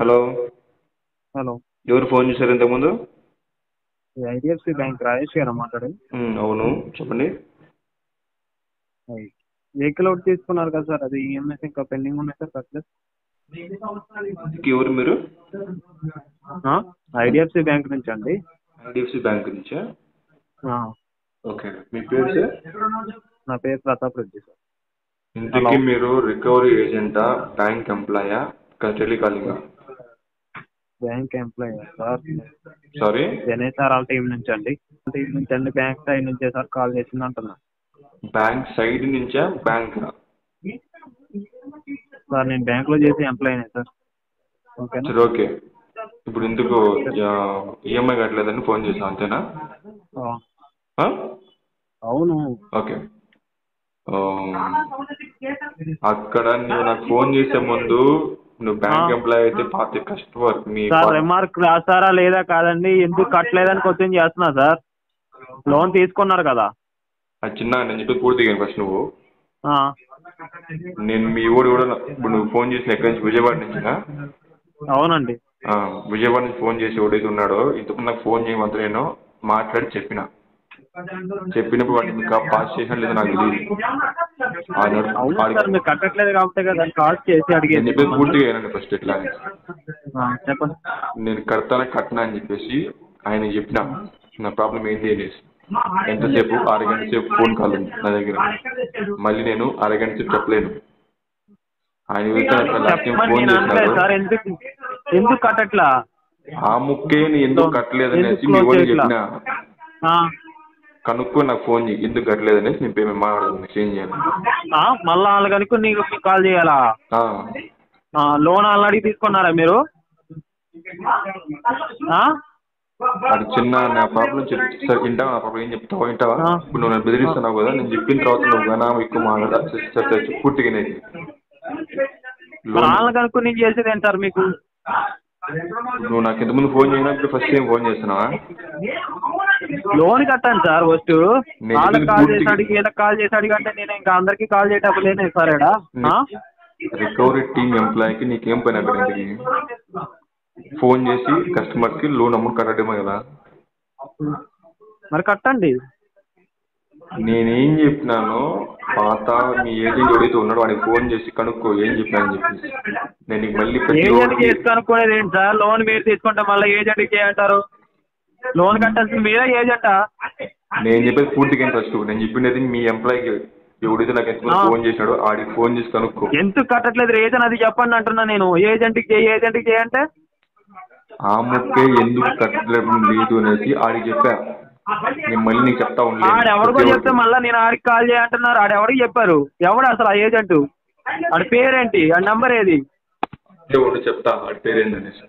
Hello. Hello. ఎవరు phone చేశారు ఇంతకుముందు? ఐడిఎఫ్సి బ్యాంక్ రాజేష్ గారా మాట్లాడేది? అవును, చెప్పండి. వెహికల్ ఒకటి తీసుకున్నారు కదా సార్, అది ఈఎంఐస్ ఇంకా పెండింగ్ ఉన్నాయి సార్ కట్టలేదు. ఎవరు మీరు? ఐడిఎఫ్సి బ్యాంక్ నుంచి అండి. ఐడిఎఫ్సి బ్యాంక్ నుంచా? ఆ, ఓకే. మీ పేరు సార్? నా పేరు ప్రతాప్ రెడ్డి సార్. ఇంతకీ మీరు రికవరీ ఏజెంటా, బ్యాంక్ ఎంప్లాయా, టెలికాలింగా? Bank employee sir. సారీ, జనే సార్ వాళ్ళ టీం నుంచి అండి. టీం నుంచి అండి, బ్యాంక్ సైడ్ నుంచే సార్ కాల్ చేసింది అంటున్నా. బ్యాంక్ సైడ్ నుంచా, బ్యాంకా? సార్ నేను బ్యాంక్లో చేసి ఎంప్లాయీనే సార్. ఓకేనా? సరే, ఓకే. ఇప్పుడు ఎందుకు ఈఎంఐ కట్టలేదని ఫోన్ చేసావు, అంతేనా? ఆ, అవును. ఓకే. అక్కడ నువ్వు నాకు ఫోన్ చేసే ముందు నువ్వు బ్యాంక్ ఎంప్లాయ్ అయితే పాత కస్టమర్ మీ సార్ రిమార్క్ రాస్తారా లేదా కాదండి, ఎందుకు కట్టలేదని క్వశ్చన్ చేస్తున్నా సార్. లోన్ తీసుకున్నారు కదా. అది చిన్న నేను చెప్పి పూర్తిగా ఫస్ట్ నువ్వు ఆ, నేను మీ ఊడు కూడా ఇప్పుడు నువ్వు ఫోన్ చేసిన ఎక్కడి నుంచి, విజయవాడ నుంచినా? అవునండి. విజయవాడ నుంచి ఫోన్ చేసి ఎవడైతే ఉన్నాడో ఇంతకుముందు నాకు ఫోన్ చేయమంతా నేను మాట్లాడి చెప్పినప్పుడు వాటిని ఇంకా పాస్ చేసినా లేదా నాకు తెలియదు. అవును సార్, మీరు కట్టట్లేదు కాబట్టి కదా కాల్ చేసి అడిగేది. చెప్పేది పూర్తిగా ఏనండి ఫస్ట్. ఎట్లా చెప్పండి. నేను కట్టినా అని చెప్పేసి ఆయన చెప్పిన నా ప్రాబ్లం ఏంటి అనేసి. ఎంతసేపు, అరగంట సేపు ఫోన్ కాల్ ఉంది నా దగ్గర. మళ్ళీ నేను అరగంట సేపు చెప్పలేను. ఆయన ఫోన్ చేసినారు, ఎందుకు కట్టట్లా ఆ ముక్కే ఎందుకు కట్టలేదు అనేసి మీ వాళ్ళు చెప్పిన కనుక్కో నాకు ఫోన్ చేయి, ఎందుకు కట్టలేదు అనేసి నేను పేమెంట్ మాట్లాడుతుంది చేంజ్ చేయాలి. మళ్ళా వాళ్ళు కనుక్కో నీకు కాల్ చేయాలా? లోన్ ఆల్రెడీ తీసుకున్నారా మీరు? అది చిన్న నా ప్రాబ్లం సార్. వింటావా? నా ప్రాబ్లం ఏం చెప్తావా? వింటావా? ఇప్పుడు నువ్వు నన్ను బెదిరిస్తున్నావు కదా, నేను చెప్పిన తర్వాత నువ్వు గనా ఎక్కువ మాట్లాడాలి పూర్తిగా. వాళ్ళని కనుక్కో నేను చేసేది ఏంటి సార్ మీకు? నువ్వు నాకు ఇంతకుముందు ఫోన్ చేయడానికి ఫస్ట్ టైం ఫోన్ చేస్తున్నావా? లోన్ కట్టండి సార్ ఫస్ట్. వాళ్ళకి కాల్ చేసి అడిగి వీళ్ళకి కాల్ చేసి అడిగి అంటే నేను ఇంకా అందరికి కాల్ చేయటప్పుడు లేనే సార్. రికవరీ టీమ్ ఎంప్లాయీకి నీకేం పని అక్కడ? ఇంటికి ఫోన్ చేసి కస్టమర్కి లోన్ అమౌంట్ కట్టడమే కదా. మరి కట్టండి. నేనేం చెప్పినాను, పాత మీ ఏజెంట్ ఎవరైతే ఉన్నాడో వాడికి ఫోన్ చేసి కనుక్కో ఏం చెప్పానని చెప్పేసి. నేను మళ్ళీ ఏజెంట్ చేసి కనుక్కోలేదు ఏంటి సార్? లోన్ మీరు తీసుకుంటే మళ్ళీ ఏజెంట్కి చేయంటారు. లోన్ కట్టాల్సింది మీరే ఏజెంటా? నేను చెప్పేది పూర్తిగా ఫస్ట్. నేను చెప్పినది మీ ఎంప్లాయీకి ఎవడైతే నాకు ఎంత ఫోన్ చేశాడో ఆడికి ఫోన్ చేసి కనుక్కో. ఎందుకు కట్టట్లేదు రీజన్ అది చెప్పండి అంటున్నా నేను. ఏజెంట్కి చేయంటే ఆ ముక్కే ఎందుకు కట్టలేదు లేదు అనేసి ఆడికి చెప్పా. నేను మళ్ళీ నీకు చెప్తా ఉండలేదు. ఆడెవరికో చెప్తే మళ్ళీ నేను ఆడికి కాల్ చేయంటున్నారు. ఆడెవరికి చెప్పారు? ఎవడు అసలు ఆ ఏజెంట్? ఆడి పేరేంటి? ఆ నెంబర్ ఏది? చెప్తా ఆడి పేరేంటి అనేసి.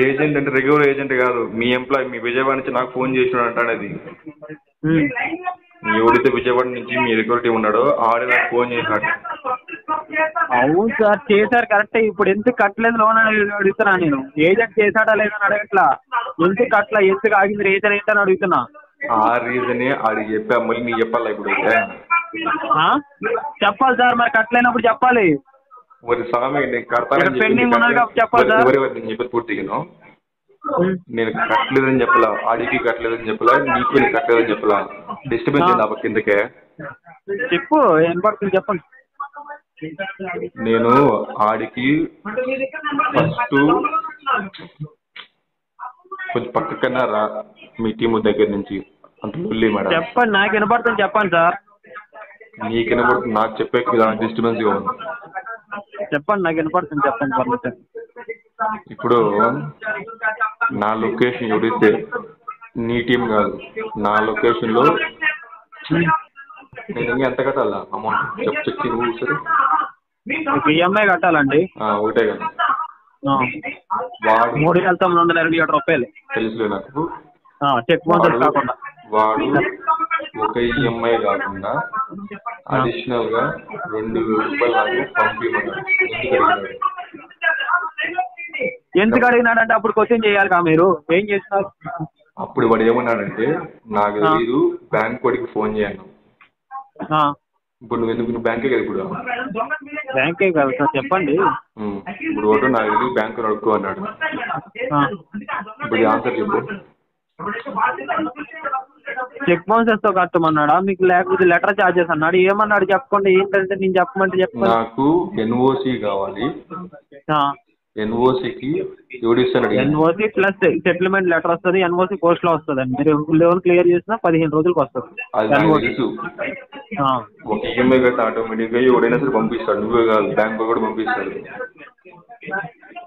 ఏజెంట్ అంటే రెగ్యులర్ ఏజెంట్ కాదు, మీ ఎంప్లాయీ. మీ విజయవాడ నుంచి నాకు ఫోన్ చేసినాడు అంటాడు. ఎవడైతే విజయవాడ నుంచి మీ రెగ్యులర్ టీం ఉన్నాడో ఆడే నాకు ఫోన్ చేసినాడు. అవును సార్, చేశారు కరెక్టే. ఇప్పుడు ఎందుకు కట్టలేదు లోన్ అని అడుగుతున్నా నేను. ఏజెంట్ చేశాడా లేదని అడగట్లా. ఎందుకు కట్టలా, ఎందుకు ఆగింది, రీజన్ ఏంటని అడుగుతున్నా. ఆ రీజనే ఆడికి చెప్పా. మళ్ళీ నీకు చెప్పాలా ఇప్పుడు? చెప్పాలి సార్, మరి కట్టలేనప్పుడు చెప్పాలి. మరి స్వామి నేను కడతానని పెండింగ్ ఉన్నది కాబట్టి చెప్పాలి సార్. నేను చెప్పేది పూర్తిగా. నేను కట్టలేదని చెప్పలా, ఆడికి కట్టలేదని చెప్పలా, నీకు నేను కట్టలేదని చెప్పలా. డిస్టర్బెన్స్ అయింది ఆ కిందకే. చెప్పు, ఏం పడుతుంది చెప్పండి. నేను ఆడికి ఫస్ట్ కొంచెం పక్కకన్నా రా, మీ టీము దగ్గర నుంచి అంత లొల్లి మేడం. చెప్పండి, నాకు వినపడుతుంది చెప్పండి సార్. నీకు వినపడుతుంది, నాకు చెప్పే డిస్టర్బెన్స్గా ఉంది. చెప్పండి, నాకు వినపడుతుంది చెప్పండి పర్లేదు. ఇప్పుడు నా లొకేషన్ ఎవరైతే నీ టీం కాదు, నా లొకేషన్లో నేను ఇంకా ఎంత కట్టాలా అమౌంట్ చెప్తే నువ్వు సరే. ఈఎంఐ కట్టాలండి. ఒకటే కదా. వాడు 3,927 రూపాయలు. తెలుసులే నాకు. చెక్ బౌన్స్ కాకుండా వాడు ఒక ఈఎంఐ కాకుండా అడిషనల్ గా 2,000 రూపాయలు నాకు పంపించమన్నాడు. ఎందుకు అడిగినాడంటే అప్పుడు క్వశ్చన్ చేయాలి మీరు. ఏం చేస్తున్నారు? అప్పుడు వాడు ఏమన్నాడంటే, నాకు తెలీదు, బ్యాంక్ వాడికి ఫోన్ చేయను. ఇప్పుడు నువ్వు బ్యాంకే కదా ఇప్పుడు బ్యాంకే కదా సార్, చెప్పండి. ఇప్పుడు ఒకటి నాకు వెళ్ళి బ్యాంకు అడుక్కో అన్నాడు. ఇప్పుడు ఆన్సర్ చెప్పు. చెక్ బౌన్సెస్ తో కట్టమన్నాడా మీకు, లేకపోతే లెటర్ చార్జెస్ అన్నాడు, ఏమన్నాడు చెప్పండి. ఏంటంటే నేను చెప్పమంటే చెప్పండి. నాకు ఎన్ఓసి కావాలి. ఎన్ఓసికి ఎవడిస్తాను? ఎన్ఓసి ప్లస్ సెటిల్మెంట్ లెటర్ వస్తుంది. ఎన్ఓసి పోస్ట్ లో వస్తుందండి. మీరు లోన్ క్లియర్ చేసినా 15 రోజులకు వస్తుంది. అది నాకు తెలుసు. ఒక ఈఎంఐ కట్టి ఆటోమేటిక్ గా ఎవడైనా సరే పంపిస్తాడు, నువ్వే కాదు బ్యాంక్ కూడా పంపిస్తాడు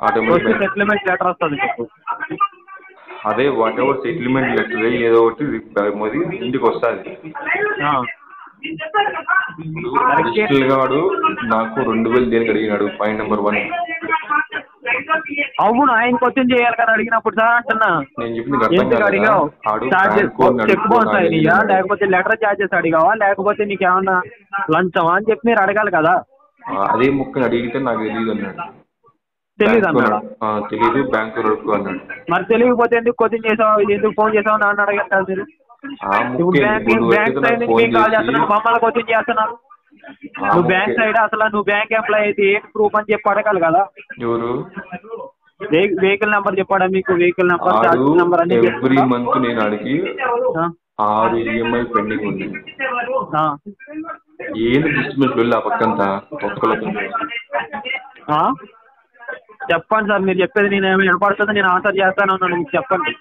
ఆటోమేటిక్. సెటిల్మెంట్ లెటర్ వస్తుంది చెప్పు. అదే వాట్ ఎవర్ సెటిల్మెంట్ లెటర్ ఏదో ఒకటి మరి ఇంటికి వస్తుంది. ఇప్పుడు గాడు నాకు 2000 దేనికి అడిగినాడు. Point number 1. అవును, ఆయన క్వశ్చన్ చేయాలి కదా అడిగినప్పుడు సార్ అంటున్నా. ఎందుకు అడిగావు? చెక్ బౌన్స్ అయినాయా, లేకపోతే లెటర్ చార్జెస్ అడిగావా, లేకపోతే నీకేమన్నా లంచమా అని చెప్పి మీరు అడగాలి కదా. అదే ముక్కని అడిగితే నాకు తెలియదు అన్నాడు. తెలీదు అన్నాడు. తెలీదు బ్యాంకు అడుక్కో అన్నాడు. మరి తెలియకపోతే ఎందుకు క్వశ్చన్ చేసావు, ఎందుకు ఫోన్ చేసావు అని అడగట్లేదు మీరు. ఇప్పుడు బ్యాంక్ సైడ్ నుంచి మీకు కాల్ చేస్తున్నాను, మమ్మల్ని క్వశ్చన్ చేస్తున్నారు. నువ్వు బ్యాంక్ సైడ్ అసలు నువ్వు బ్యాంక్ ఎంప్లాయ్ అయితే ఏంటి ప్రూఫ్ అని చెప్పి అడగాలి కదా. ఎవరు వెహికల్ నెంబర్ చెప్పాడా మీకు? వెహికల్ నెంబర్, ఛార్జ్ నెంబర్ అని ఎవ్రీ మంత్ నేను అడిగి 6 ఈఎంఐ పెండింగ్ ఉంది. ఏంటి డిస్టర్బెన్స్ వెళ్ళి ఆ పక్కంతా ఒక్కలతో చెప్పండి సార్. మీరు చెప్పేది నేను ఏమి వినపడుతుంది, నేను ఆన్సర్ చేస్తాను అన్నాను. మీకు చెప్పండి.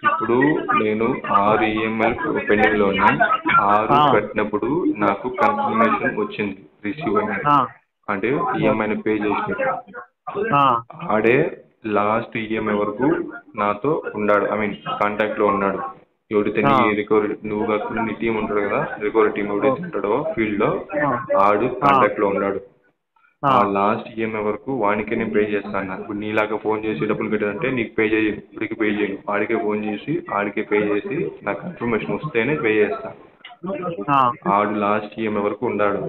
ఇప్పుడు నేను 6 ఈఎంఐ పెండింగ్ లో ఉన్నాయి. 6 కట్టినప్పుడు నాకు కన్ఫర్మేషన్ వచ్చింది రిసీవ్ అయినది, అంటే ఈఎంఐని పే చేసినట్టు. ఆడే లాస్ట్ ఈఎంఐ వరకు నాతో ఉన్నాడు, ఐ మీన్ కాంటాక్ట్ లో ఉన్నాడు. ఎవరైతే నీ రికవరీ నువ్వు కాకుండా నీ టీం ఉంటాడు కదా, రికవరీ టీం ఎవరైతే ఉంటాడో ఫీల్డ్ లో ఆడు కాంటాక్ట్ లో ఉన్నాడు. ఆ లాస్ట్ ఈఎంఐ వరకు వానికే నేను పే చేస్తాను. ఇప్పుడు నీలాగా ఫోన్ చేసి డబ్బులు కట్టాలంటే నీకు పే చేయను, ఇప్పటికి పే చేయను. ఆడికే ఫోన్ చేసి ఆడికే పే చేసి నాకు కన్ఫర్మేషన్ వస్తేనే పే చేస్తాను. ఆడు లాస్ట్ ఈఎంఐ వరకు ఉన్నాడు.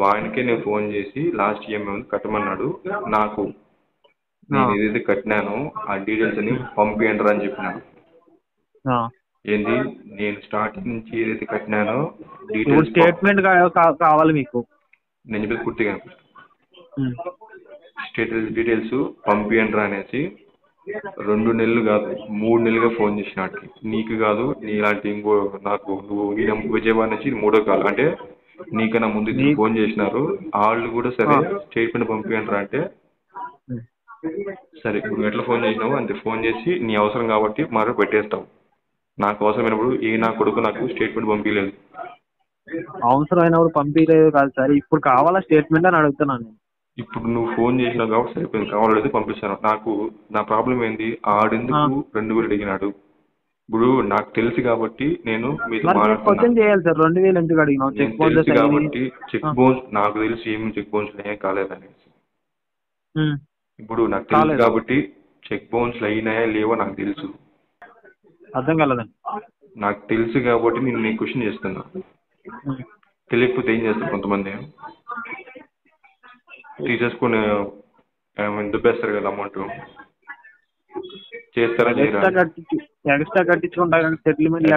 వానికే నేను ఫోన్ చేసి లాస్ట్ ఈఎంఐ కట్టమన్నాడు. నాకు నేను ఏదైతే కట్టినానో ఆ డీటెయిల్స్ అని పంపియండి అని చెప్పినాను. ఏంది నేను స్టార్టింగ్ నుంచి ఏదైతే కట్టినానో డీటెయిల్స్ స్టేట్మెంట్ కావాలి మీకు. నేను చెప్పేది పూర్తిగా డీటెయిల్స్ పంపియండి అనేసి 2 నెలలు కాదు 3 నెలలుగా ఫోన్ చేసినాడు. నీకు కాదు నీ ఇలాంటి ఇంకో నాకు నువ్వు విజయవాడ నుంచి 3వ కాల్, అంటే నీకన్నా ముందు ఫోన్ చేసినారు. వాళ్ళు కూడా సరే స్టేట్మెంట్ పంపియండి అంటే సరే నువ్వు ఎట్లా ఫోన్ చేసినావు అంతే, ఫోన్ చేసి నీ అవసరం కాబట్టి మరి పెట్టేస్తావు. నాకు అవసరమైనప్పుడు నా కొడుకు నాకు స్టేట్మెంట్ పంపించలేదు. అవసరమైనప్పుడు పంపించలేదు కాదు సార్, ఇప్పుడు కావాలా స్టేట్మెంట్ అని అడుగుతున్నాను. ఇప్పుడు నువ్వు ఫోన్ చేసినావు కాబట్టి సరిపోయింది, కావాలైతే పంపిస్తాను. నాకు నా ప్రాబ్లం ఏంది, ఆడెందుకు 2000 అడిగినాడు. ఇప్పుడు నాకు తెలుసు కాబట్టి నేను మీతో చేయాలి సార్. 2000 ఎందుకు అడిగినావు? తెలుసు కాబట్టి చెక్ బౌన్స్ నాకు తెలిసి ఏమి చెక్ బౌన్స్ ఏం కాలేదనేసి. ఇప్పుడు నాకు తెలుసు కాబట్టి చెక్ బౌన్స్ అయినాయా లేవో నాకు తెలుసు. అర్థం కాలేదండి. నాకు తెలుసు కాబట్టి నేను నీ క్వశ్చన్ చేస్తున్నా. తెలియకపోతే ఏం చేస్తారు కొంతమంది, తీసేసుకుని దుబ్బేస్తారు కదా అమౌంట్. చేస్తారా ఎక్స్ట్రా కట్టించుకుంటా సెటిల్మెంట్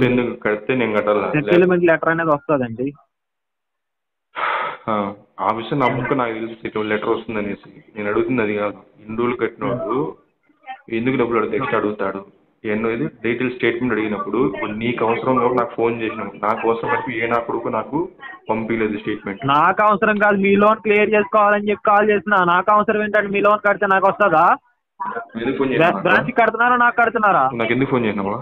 ఎందుకు కడితే నేను కట్టాలా? సెటిల్మెంట్ లెటర్ అనేది వస్తుందండి. ఆ విషయం నమ్మకం నాకు తెలుసు, సెటిల్మెంట్ లెటర్ వస్తుంది అనేసి. నేను అడుగుతుంది అది కాదు. ఇన్ని రోజులు కట్టినప్పుడు ఎందుకు డబ్బులు అడిగితే ఎక్స్ట్రా అడుగుతాడు. ఎన్నో ఇది డీటెయిల్ స్టేట్మెంట్ అడిగినప్పుడు ఇప్పుడు నీకు అవసరం కాబట్టి నాకు ఫోన్ చేసినావు, నాకు అవసరం కాబట్టి నా కొడుకు నాకు పంపించలేదు స్టేట్మెంట్. నాకు అవసరం కాదు, మీ లోన్ క్లియర్ చేసుకోవాలని చెప్పి కాల్ చేసిన. నాకు అవసరం ఏంటంటే మీ లోన్ కడితే నాకు వస్తుందా? బ్రాంచ్ కడుతున్నారా నాకు కడుతున్నారా? నాకు ఎందుకు ఫోన్ చేసినావా?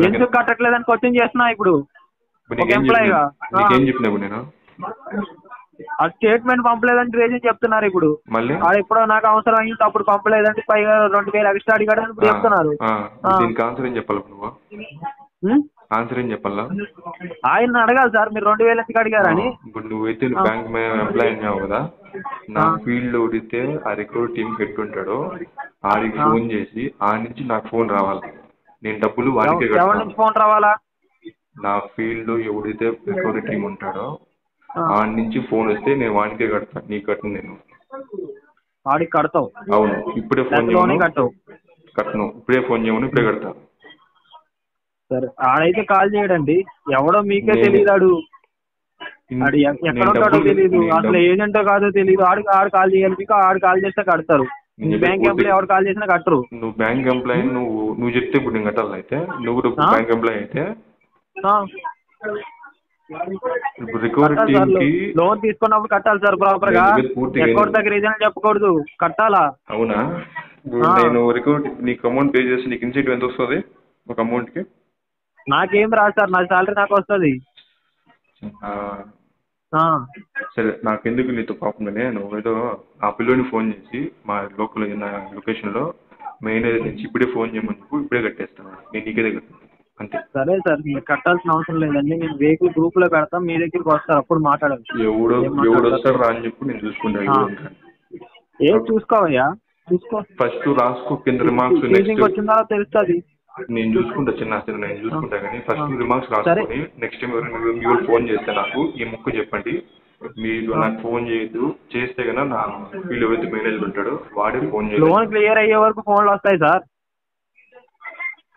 ఎందుకు కట్టట్లేదని క్వశ్చన్ చేస్తున్నా. ఇప్పుడు ఎంప్లాయీగా ఏం చెప్పినావు? నేను ఆ స్టేట్మెంట్ పంపలేదని రీజన్ చెప్తున్నారు. ఇప్పుడు మళ్ళీ ఎప్పుడో నాకు అవసరం అయింది అప్పుడు పంపలేదంటే పైగా 2000 ఎక్స్ట్రా అడిగాడు అని ఇప్పుడు చెప్తున్నారు. దీనికి ఆన్సర్ ఏం చెప్పాలి? నువ్వు ఆన్సర్ ఏం చెప్పాలా? ఆయన అడగాలి సార్, మీరు 2000 ఎందుకు అడిగారని. ఇప్పుడు నువ్వైతే బ్యాంక్ ఎంప్లాయీ అన్నావు కదా, నా ఫీల్డ్ లో ఉడితే ఆ రికవరీ టీమ్ పెట్టుంటాడో ఆడికి ఫోన్ చేసి ఆ నుంచి నాకు ఫోన్ రావాలి. నేను డబ్బులు వాడికే కట్టాలి. ఫోన్ రావాలా? నా ఫీల్డ్ లో ఎవడైతే రికవరీ టీమ్ ఉంటాడో ఆ నుంచి ఫోన్ వస్తే నేను వాడికే కడతాను. నీకు కట్టను, నేను వాడికి కడతావు. అవును, ఇప్పుడే ఫోన్ చేయమను, కట్టను. ఇప్పుడే ఫోన్ చేయమను, ఇప్పుడే కడతా. సరే ఆడైతే కాల్ చేయడండి, ఎవడో మీకే తెలియదాడు, ఆడు ఎక్కడ ఉంటాడో తెలియదు, అసలు ఏజెంటో కాదో తెలియదు. ఆడు కాల్ చేయాలి మీకు, ఆడు కాల్ చేస్తే కడతారు. బ్యాంక్ ఎంప్లాయ్ ఎవరు కాల్ చేసినా కట్టరు. నువ్వు బ్యాంక్ ఎంప్లాయ్, నువ్వు చెప్తే ఇప్పుడు నేను కట్టాలి. అయితే నువ్వు బ్యాంక్ ఎంప్లాయ్ అయితే రికవరీ టీమ్ కి లోన్ తీసుకున్నప్పుడు కట్టాలి సార్ ప్రాపర్ గా. అకౌంట్ దగ్గర రీజన్ చెప్పకూడదు, కట్టాలా. అవునా? నేను రికవరీ నీకు అమౌంట్ పే చేసి నీకు ఇన్సెంటివ్ ఎంత వస్తుంది ఒక అమౌంట్ కి? నాకేం రాదు సార్, నా సాలరీ నాకు వస్తుంది. సరే, నాకెందుకు నీతో పాపం, నేను ఏదో ఆ పిల్లోని ఫోన్ చేసి మా లోకల్ లొకేషన్ లో మేనేజర్ నుంచి ఇప్పుడే ఫోన్ చేయమని చెప్పి ఇప్పుడే కట్టేస్తాను. నేను నీకే దగ్గర అంతే. సరే సార్, మీరు కట్టాల్సిన అవసరం లేదండి. నేను వెహికల్ గ్రూప్ లో పెడతాం, మీ దగ్గరికి వస్తారు, అప్పుడు మాట్లాడాలి. ఎవడు వస్తారు రా అని చెప్పి నేను చూసుకుంటా. ఏం చూసుకోవయ్యా, చూసుకో. ఫస్ట్ రాసుకో కింద రిమార్క్స్. వచ్చిందా తెలుస్తుంది. నేను చూసుకుంటా, నేను చూసుకుంటా. కానీ ఫస్ట్ రిమార్క్స్ రాసుకొని నెక్స్ట్ టైం ఎవరైనా ఫోన్ చేస్తే నాకు ఈ ముక్కు చెప్పండి, మీరు నాకు ఫోన్ చేయొద్దు. చేస్తే కన్నా నా వీళ్ళు ఎవరైతే మేనేజర్ ఉంటాడో వాడే ఫోన్ చేయాలి. లోన్ క్లియర్ అయ్యే వరకు ఫోన్లు వస్తాయి సార్,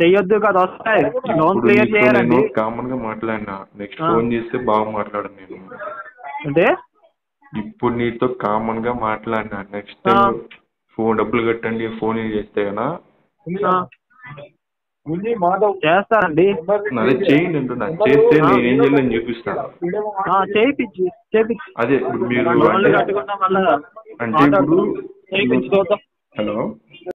చెయ్యొద్దు కదా, వస్తాయి. లోన్ క్లియర్ చేయాలండి. కామన్ గా మాట్లాడినా, నెక్స్ట్ ఫోన్ చేస్తే బాగా మాట్లాడను నేను. అంటే ఇప్పుడు నీతో కామన్ గా మాట్లాడినా, నెక్స్ట్ టైం ఫోన్ డబ్బులు కట్టండి ఫోన్ చేస్తే కన్నా చేస్తారండి. అదే చేయండి అంటున్నా. చేస్తే నేను ఏం చేయాలని చూపిస్తాను. అదే ఇప్పుడు మీరు అంటే ఇప్పుడు హలో